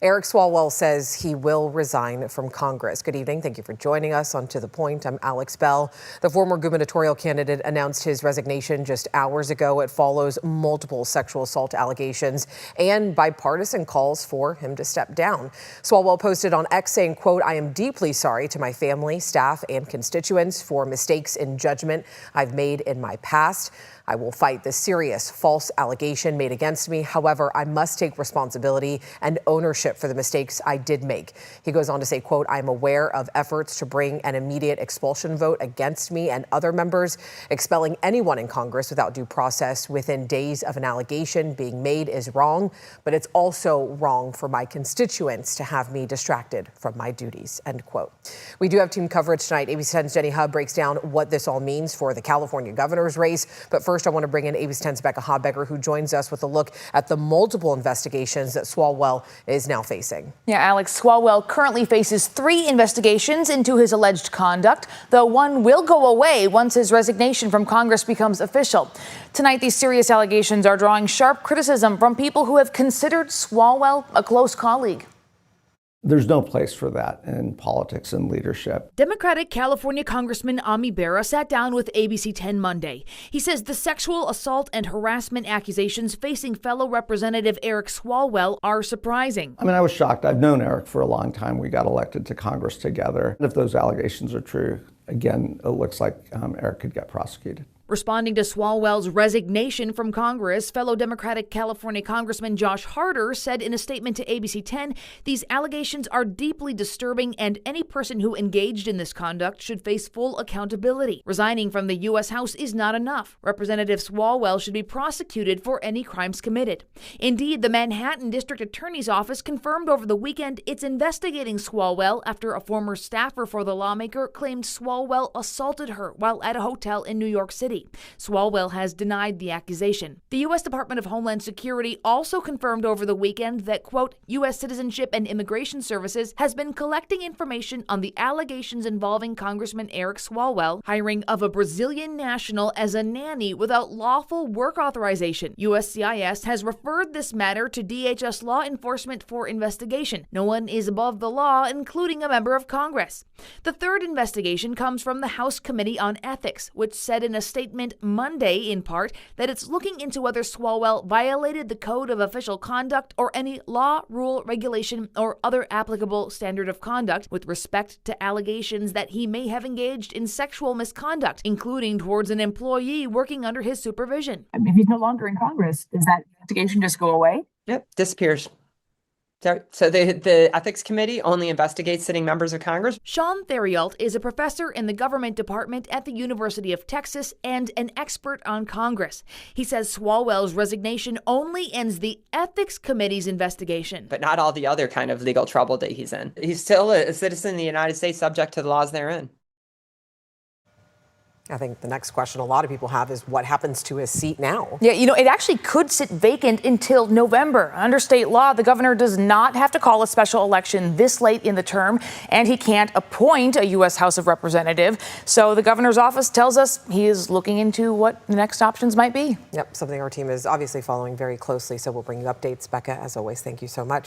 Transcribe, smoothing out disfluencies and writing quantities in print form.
Eric Swalwell says he will resign from Congress. Good evening. Thank you for joining us on To the Point. I'm Alex Bell. The former gubernatorial candidate announced his resignation just hours ago. It follows multiple sexual assault allegations and bipartisan calls for him to step down. Swalwell posted on X saying, quote, "I am deeply sorry to my family, staff, and constituents for mistakes in judgment I've made in my past. I will fight the serious false allegation made against me. However, I must take responsibility and ownership for the mistakes I did make." He goes on to say, quote, "I am aware of efforts to bring an immediate expulsion vote against me and other members. Expelling anyone in Congress without due process within days of an allegation being made is wrong, but it's also wrong for my constituents to have me distracted from my duties," end quote. We do have team coverage tonight. ABC 10's Jenny Hubb breaks down what this all means for the California governor's race. But first, I want to bring in ABC 10's Becca Habegger, who joins us with a look at the multiple investigations that Swalwell is now facing. Yeah, Alex, Swalwell currently faces 3 investigations into his alleged conduct, though one will go away once his resignation from Congress becomes official. Tonight, these serious allegations are drawing sharp criticism from people who have considered Swalwell a close colleague. There's no place for that in politics and leadership. Democratic California Congressman Ami Bera sat down with ABC 10 Monday. He says the sexual assault and harassment accusations facing fellow Representative Eric Swalwell are surprising. I was shocked. I've known Eric for a long time. We got elected to Congress together. If those allegations are true, again, it looks like Eric could get prosecuted. Responding to Swalwell's resignation from Congress, fellow Democratic California Congressman Josh Harder said in a statement to ABC 10, "These allegations are deeply disturbing and any person who engaged in this conduct should face full accountability. Resigning from the U.S. House is not enough. Representative Swalwell should be prosecuted for any crimes committed." Indeed, the Manhattan District Attorney's Office confirmed over the weekend it's investigating Swalwell after a former staffer for the lawmaker claimed Swalwell assaulted her while at a hotel in New York City. Swalwell has denied the accusation. The U.S. Department of Homeland Security also confirmed over the weekend that, quote, "U.S. Citizenship and Immigration Services has been collecting information on the allegations involving Congressman Eric Swalwell hiring of a Brazilian national as a nanny without lawful work authorization. USCIS has referred this matter to DHS law enforcement for investigation. No one is above the law, including a member of Congress." The third investigation comes from the House Committee on Ethics, which said in a statement Monday, in part, that it's looking into whether Swalwell violated the Code of Official Conduct or any law, rule, regulation, or other applicable standard of conduct with respect to allegations that he may have engaged in sexual misconduct, including towards an employee working under his supervision. If he's no longer in Congress, does that investigation just go away? Yep, disappears. So the Ethics Committee only investigates sitting members of Congress. Sean Theriault is a professor in the government department at the University of Texas and an expert on Congress. He says Swalwell's resignation only ends the Ethics Committee's investigation. But not all the other kind of legal trouble that he's in. He's still a citizen of the United States subject to the laws therein. I think the next question a lot of people have is what happens to his seat now? Yeah, it actually could sit vacant until November. Under state law, the governor does not have to call a special election this late in the term, and he can't appoint a U.S. House of Representative. So the governor's office tells us he is looking into what the next options might be. Yep, something our team is obviously following very closely, so we'll bring you updates. Becca, as always, thank you so much.